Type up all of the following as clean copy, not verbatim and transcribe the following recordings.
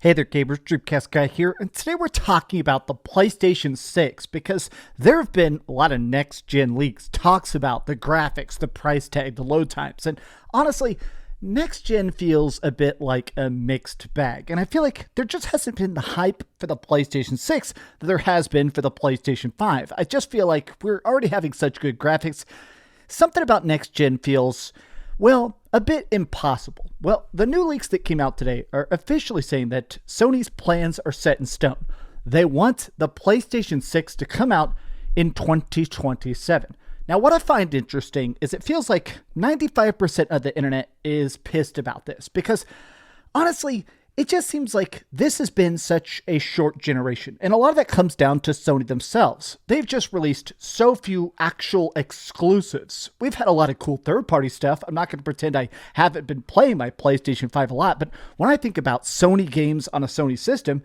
Hey there gamers, DreamcastGuy here, and today we're talking about the PlayStation 6 because there have been a lot of next-gen leaks, talks about the graphics, the price tag, the load times, and honestly, next-gen feels a bit like a mixed bag, and I feel like there just hasn't been the hype for the PlayStation 6 that there has been for the PlayStation 5. I just feel like we're already having such good graphics. Something about next-gen feels, well, a bit impossible. Well, the new leaks that came out today are officially saying that Sony's plans are set in stone. They want the PlayStation 6 to come out in 2027. Now, what I find interesting is it feels like 95% of the internet is pissed about this because, honestly, it just seems like this has been such a short generation, and a lot of that comes down to Sony themselves. They've just released so few actual exclusives. We've had a lot of cool third-party stuff. I'm not going to pretend I haven't been playing my PlayStation 5 a lot, but when I think about Sony games on a Sony system,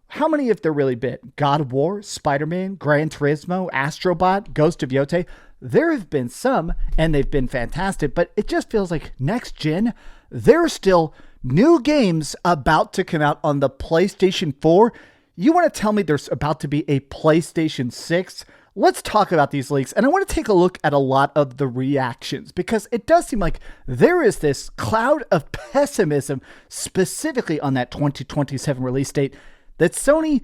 how many have there really been? God of War, Spider-Man, Gran Turismo, Astrobot, Ghost of Yotei? There have been some, and they've been fantastic, but it just feels like next gen, there are still new games about to come out on the PlayStation 4. You want to tell me there's about to be a PlayStation 6? Let's talk about these leaks, and I want to take a look at a lot of the reactions because it does seem like there is this cloud of pessimism specifically on that 2027 release date that Sony,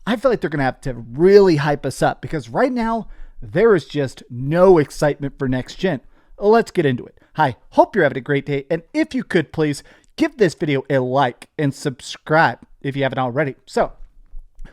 I feel like they're going to have to really hype us up because right now there is just no excitement for next gen. Let's get into it. Hi, hope you're having a great day, and if you could please give this video a like and subscribe if you haven't already. So,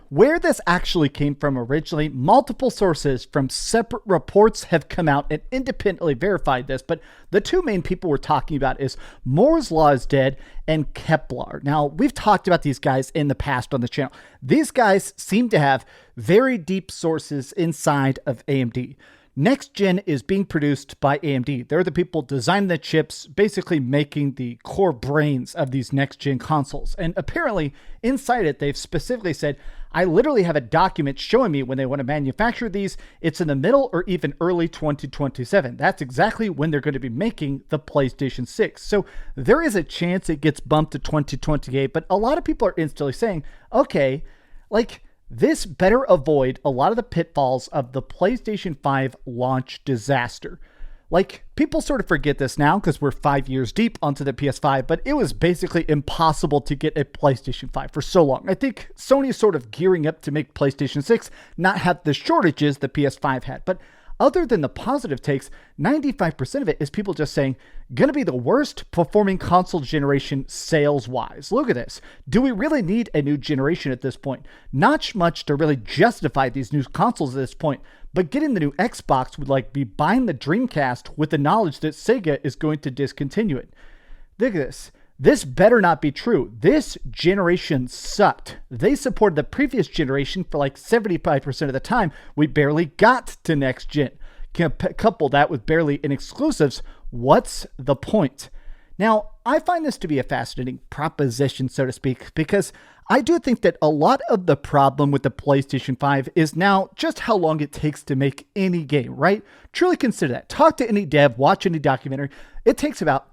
where this actually came from originally, multiple sources from separate reports have come out and independently verified this, but the two main people we're talking about is Moore's Law is Dead and Kepler. Now, we've talked about these guys in the past on the channel. These guys seem to have very deep sources inside of AMD. Next gen is being produced by AMD. They're the people designing the chips, basically making the core brains of these next gen consoles. And apparently inside it, they've specifically said, I literally have a document showing me when they want to manufacture these. It's in the middle or even early 2027. That's exactly when they're going to be making the PlayStation 6. So there is a chance it gets bumped to 2028, but a lot of people are instantly saying, okay, like, this better avoid a lot of the pitfalls of the PlayStation 5 launch disaster. Like, people sort of forget this now because we're 5 years deep onto the PS5, but it was basically impossible to get a PlayStation 5 for so long. I think Sony is sort of gearing up to make PlayStation 6 not have the shortages the PS5 had, but other than the positive takes, 95% of it is people just saying, gonna be the worst performing console generation sales-wise. Look at this. Do we really need a new generation at this point? Not much to really justify these new consoles at this point, but getting the new Xbox would like be buying the Dreamcast with the knowledge that Sega is going to discontinue it. Look at this. This better not be true. This generation sucked. They supported the previous generation for like 75% of the time. We barely got to next gen. Couple that with barely in exclusives. What's the point? Now, I find this to be a fascinating proposition, so to speak, because I do think that a lot of the problem with the PlayStation 5 is now just how long it takes to make any game, right? Truly consider that. Talk to any dev, watch any documentary. It takes about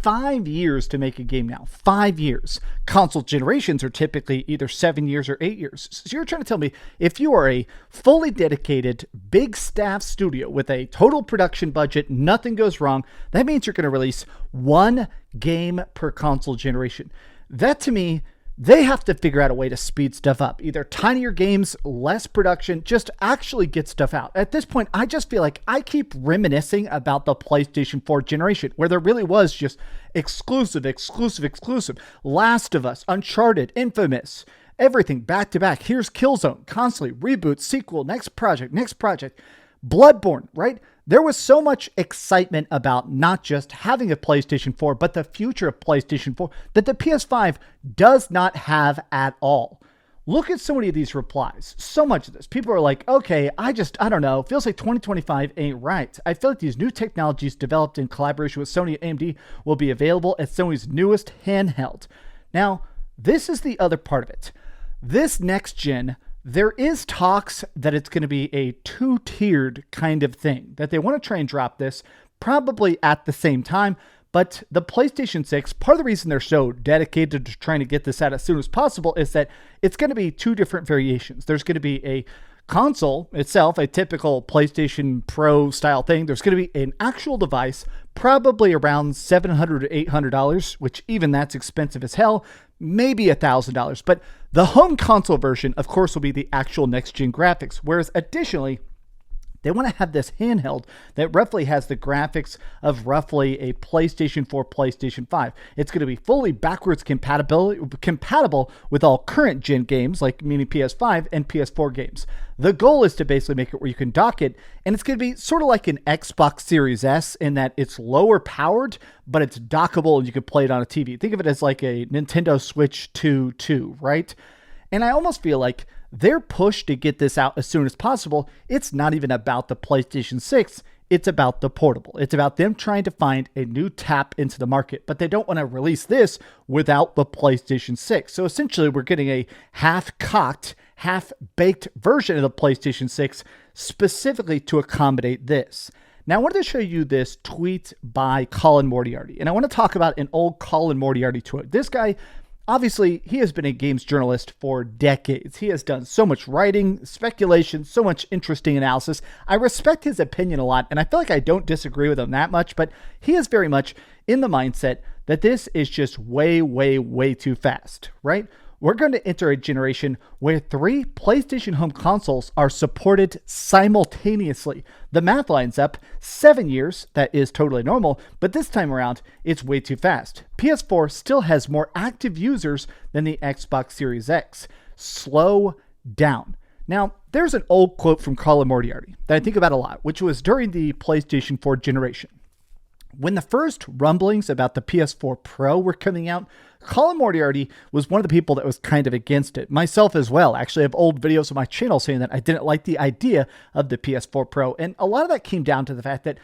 5 years to make a game now. 5 years. Console generations are typically either 7 years or 8 years. So you're trying to tell me if you are a fully dedicated, big staff studio with a total production budget, nothing goes wrong, that means you're going to release one game per console generation. That to me, they have to figure out a way to speed stuff up. Either tinier games, less production, just actually get stuff out. At this point, I just feel like I keep reminiscing about the PlayStation 4 generation, where there really was just exclusive. Last of Us, Uncharted, Infamous, everything back to back. Here's Killzone, constantly, reboot, sequel, next project. Bloodborne, right? There was so much excitement about not just having a PlayStation 4, but the future of PlayStation 4 that the PS5 does not have at all. Look at so many of these replies. So much of this. People are like, okay, I don't know. Feels like 2025 ain't right. I feel like these new technologies developed in collaboration with Sony and AMD will be available at Sony's newest handheld. Now, this is the other part of it. This next gen, there is talks that it's going to be a two-tiered kind of thing, that they want to try and drop this probably at the same time, But the PlayStation 6, part of the reason they're so dedicated to trying to get this out as soon as possible is that it's going to be two different variations. There's going to be a console itself, a typical PlayStation Pro style thing. There's going to be an actual device, probably around $700 to $800, which even that's expensive as hell, maybe $1,000. But the home console version, of course, will be the actual next-gen graphics, whereas additionally, they want to have this handheld that roughly has the graphics of roughly a PlayStation 4, PlayStation 5. It's going to be fully backwards compatible with all current gen games, like meaning PS5 and PS4 games. The goal is to basically make it where you can dock it, and it's going to be sort of like an Xbox Series S in that it's lower powered, but it's dockable and you can play it on a TV. Think of it as like a Nintendo Switch 2, right? And I almost feel like their push to get this out as soon as possible, it's not even about the PlayStation 6, it's about the portable. It's about them trying to find a new tap into the market, but they don't want to release this without the PlayStation 6. So essentially, we're getting a half-cocked, half-baked version of the PlayStation 6 specifically to accommodate this. Now, I wanted to show you this tweet by Colin Moriarty, and I want to talk about an old Colin Moriarty tweet. This guy, obviously, he has been a games journalist for decades. He has done so much writing, speculation, so much interesting analysis. I respect his opinion a lot, and I feel like I don't disagree with him that much, but he is very much in the mindset that this is just way, way, way too fast, right? We're going to enter a generation where 3 PlayStation home consoles are supported simultaneously. The math lines up. 7 years, that is totally normal, but this time around, it's way too fast. PS4 still has more active users than the Xbox Series X. Slow down. Now, there's an old quote from Colin Moriarty that I think about a lot, which was during the PlayStation 4 generation. When the first rumblings about the PS4 Pro were coming out, Colin Moriarty was one of the people that was kind of against it. Myself as well. Actually, I have old videos on my channel saying that I didn't like the idea of the PS4 Pro. And a lot of that came down to the fact that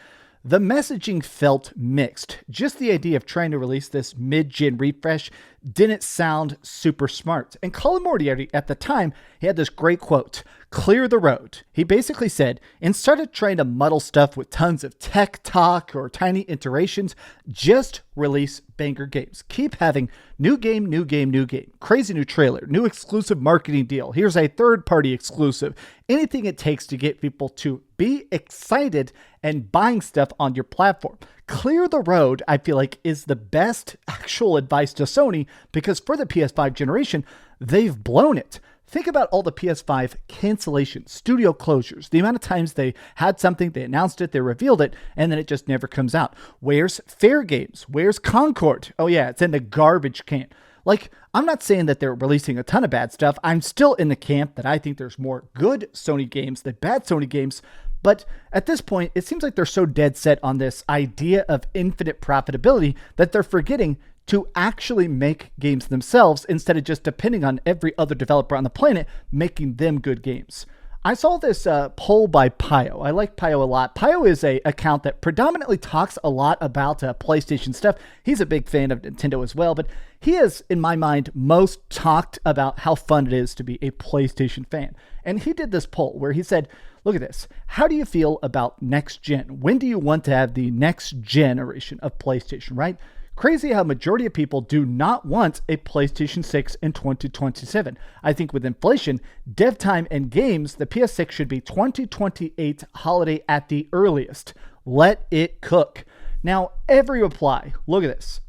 the messaging felt mixed. Just the idea of trying to release this mid-gen refresh didn't sound super smart. And Colin Moriarty, at the time, he had this great quote, "Clear the road." He basically said, instead of trying to muddle stuff with tons of tech talk or tiny iterations, just release banger games. Keep having new game, new game, new game, crazy new trailer, new exclusive marketing deal. Here's a third-party exclusive. Anything it takes to get people to be excited and buying stuff on your platform. Clear the road, I feel like, is the best actual advice to Sony, because for the PS5 generation, they've blown it. Think about all the PS5 cancellations, studio closures, the amount of times they had something, they announced it, they revealed it, and then it just never comes out. Where's Fair Games? Where's Concord? Oh yeah, it's in the garbage can. Like, I'm not saying that they're releasing a ton of bad stuff. I'm still in the camp that I think there's more good Sony games than bad Sony games. But at this point, it seems like they're so dead set on this idea of infinite profitability that they're forgetting to actually make games themselves instead of just depending on every other developer on the planet making them good games. I saw this poll by Pio. I like Pio a lot. Pio is an account that predominantly talks a lot about PlayStation stuff. He's a big fan of Nintendo as well, but he has, in my mind, most talked about how fun it is to be a PlayStation fan. And he did this poll where he said, look at this. How do you feel about next gen? When do you want to have the next generation of PlayStation, right? Crazy how majority of people do not want a PlayStation 6 in 2027. I think with inflation, dev time, and games, the PS6 should be 2028 holiday at the earliest. Let it cook. Now, every reply, look at this.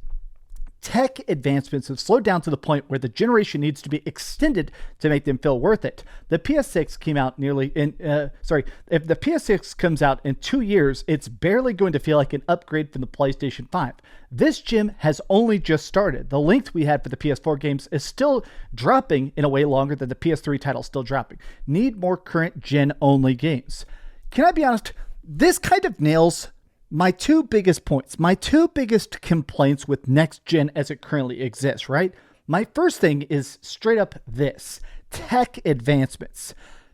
Tech advancements have slowed down to the point where the generation needs to be extended to make them feel worth it. The PS6 came out if the PS6 comes out in 2 years, it's barely going to feel like an upgrade from the PlayStation 5. This gym has only just started. The length we had for the PS4 games is still dropping in a way longer than the PS3 title still dropping. Need more current gen only games. Can I be honest? This kind of nails my 2 biggest points, my 2 biggest complaints with next gen as it currently exists, right? My first thing is straight up this: tech advancements.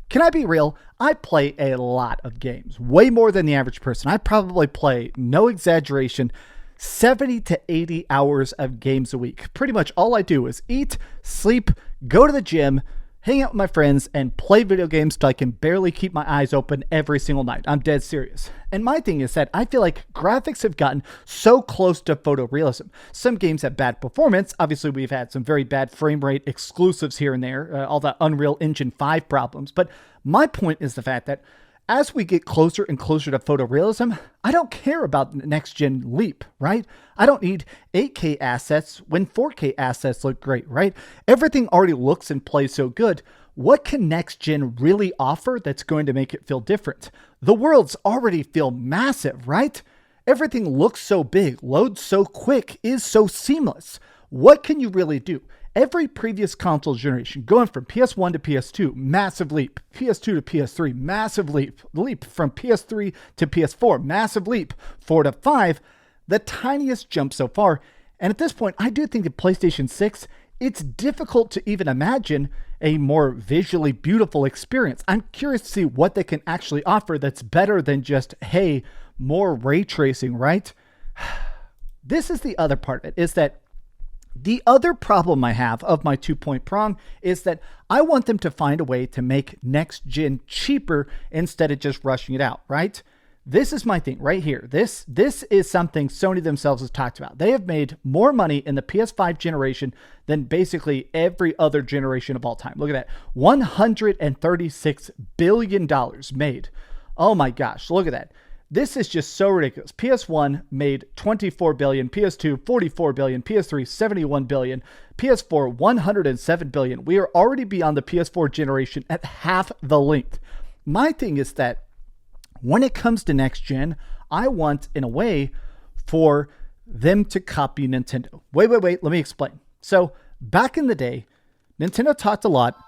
Can I be real? I play a lot of games, way more than the average person. I probably play, no exaggeration, 70 to 80 hours of games a week. Pretty much all I do is eat, sleep, go to the gym, hang out with my friends, and play video games till I can barely keep my eyes open every single night. I'm dead serious. And my thing is that I feel like graphics have gotten so close to photorealism. Some games have bad performance. Obviously, we've had some very bad frame rate exclusives here and there, all the Unreal Engine 5 problems. But my point is the fact that as we get closer and closer to photorealism, I don't care about the next-gen leap, right? I don't need 8K assets when 4K assets look great, right? Everything already looks and plays so good. What can next-gen really offer that's going to make it feel different? The worlds already feel massive, right? Everything looks so big, loads so quick, is so seamless. What can you really do? Every previous console generation, going from PS1 to PS2, massive leap. PS2 to PS3, massive leap. Leap from PS3 to PS4, massive leap. 4 to 5, the tiniest jump so far. And at this point, I do think the PlayStation 6, it's difficult to even imagine a more visually beautiful experience. I'm curious to see what they can actually offer that's better than just, hey, more ray tracing, right? This is the other part of it, is that the other problem I have of my 2-point prong is that I want them to find a way to make next gen cheaper instead of just rushing it out, right? This is my thing right here. This is something Sony themselves has talked about. They have made more money in the PS5 generation than basically every other generation of all time. Look at that. $136 billion made. Oh my gosh, look at that. This is just so ridiculous. PS1 made $24 billion, PS2 $44 billion, PS3 $71 billion, PS4 $107 billion. We are already beyond the PS4 generation at half the length. My thing is that when it comes to next gen, I want, in a way, for them to copy Nintendo. Wait, let me explain. So back in the day, Nintendo talked a lot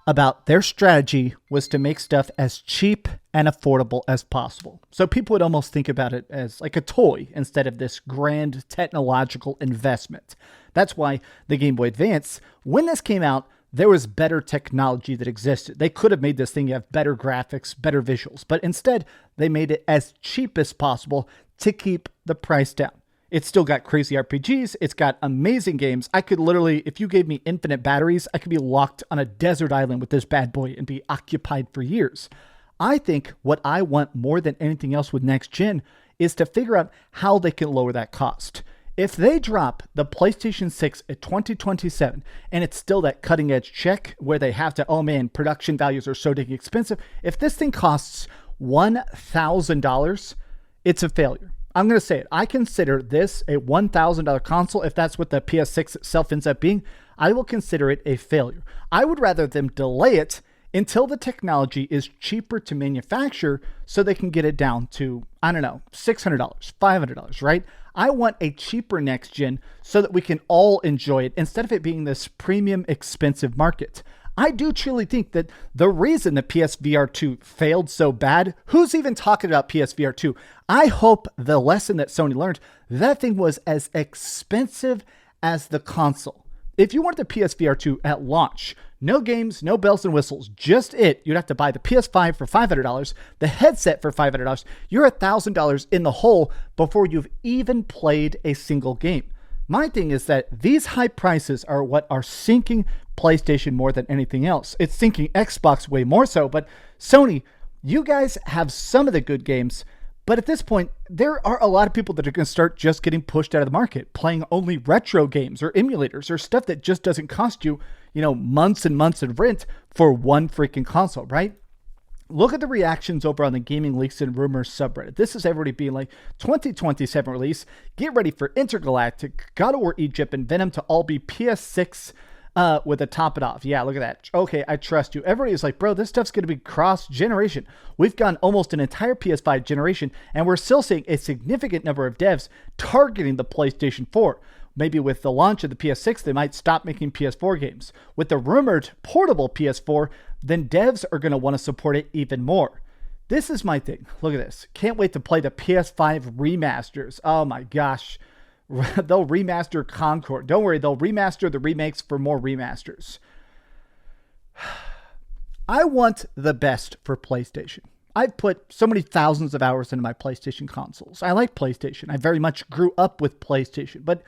about their strategy was to make stuff as cheap and affordable as possible. So people would almost think about it as like a toy instead of this grand technological investment. That's why the Game Boy Advance, when this came out, there was better technology that existed. They could have made this thing have better graphics, better visuals, but instead they made it as cheap as possible to keep the price down. It's still got crazy RPGs. It's got amazing games. I could literally, if you gave me infinite batteries, I could be locked on a desert island with this bad boy and be occupied for years. I think what I want more than anything else with next gen is to figure out how they can lower that cost. If they drop the PlayStation 6 at 2027 and it's still that cutting edge check where they have to, oh man, production values are so dang expensive. If this thing costs $1,000, it's a failure. I'm going to say it. I consider this a $1,000 console. If that's what the PS6 itself ends up being, I will consider it a failure. I would rather them delay it until the technology is cheaper to manufacture so they can get it down to, I don't know, $600, $500, right? I want a cheaper next gen so that we can all enjoy it instead of it being this premium expensive market. I do truly think that the reason the PSVR 2 failed so bad, who's even talking about PSVR 2? I hope the lesson that Sony learned, that thing was as expensive as the console. If you want the PSVR 2 at launch, no games, no bells and whistles, just it, you'd have to buy the PS5 for $500, the headset for $500. You're $1,000 in the hole before you've even played a single game. My thing is that these high prices are what are sinking PlayStation more than anything else. It's sinking Xbox way more so, but Sony, you guys have some of the good games, but at this point, there are a lot of people that are going to start just getting pushed out of the market, playing only retro games or emulators or stuff that just doesn't cost you, months and months in rent for one freaking console, right? Look at the reactions over on the Gaming Leaks and Rumors subreddit. This is everybody being like, 2027 release, get ready for Intergalactic, God of War Egypt, and Venom to all be PS6 with a top it off. Yeah, look at that. Okay, I trust you. Everybody is like, bro, this stuff's going to be cross-generation. We've gone almost an entire PS5 generation, and we're still seeing a significant number of devs targeting the PlayStation 4. Maybe with the launch of the PS6, they might stop making PS4 games. With the rumored portable PS4, then devs are going to want to support it even more. This is my thing. Look at this. Can't wait to play the PS5 remasters. Oh my gosh. They'll remaster Concord. Don't worry, they'll remaster the remakes for more remasters. I want the best for PlayStation. I've put so many thousands of hours into my PlayStation consoles. I like PlayStation. I very much grew up with PlayStation. But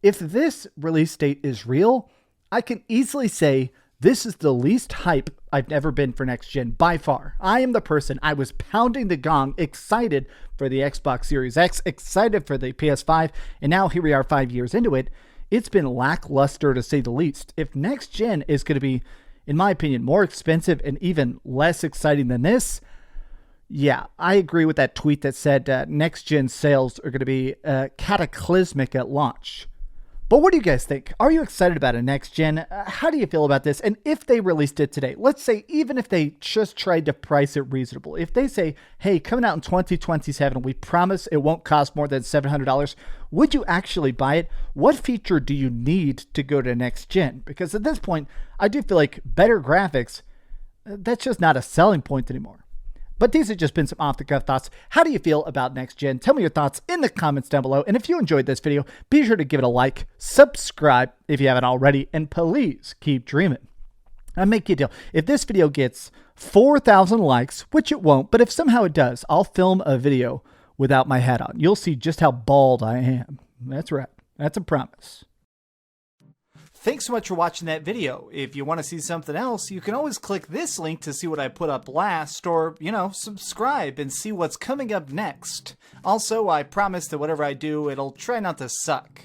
if this release date is real, I can easily say This is the least hype I've ever been for next gen by far. I am the person, I was pounding the gong, excited for the Xbox Series X, excited for the PS5, and now here we are 5 years into it. It's been lackluster to say the least. If next gen is going to be, in my opinion, more expensive and even less exciting than this, yeah, I agree with that tweet that said next gen sales are going to be cataclysmic at launch. But what do you guys think? Are you excited about a next gen? How do you feel about this? And if they released it today, let's say even if they just tried to price it reasonable, if they say, hey, coming out in 2027, we promise it won't cost more than $700, would you actually buy it? What feature do you need to go to next gen? Because at this point, I do feel like better graphics, that's just not a selling point anymore. But these have just been some off-the-cuff thoughts. How do you feel about next gen? Tell me your thoughts in the comments down below. And if you enjoyed this video, be sure to give it a like, subscribe if you haven't already, and please keep dreaming. I'll make you a deal. If this video gets 4,000 likes, which it won't, but if somehow it does, I'll film a video without my hat on. You'll see just how bald I am. That's right. That's a promise. Thanks so much for watching that video. If you want to see something else, you can always click this link to see what I put up last, or, subscribe and see what's coming up next. Also, I promise that whatever I do, it'll try not to suck.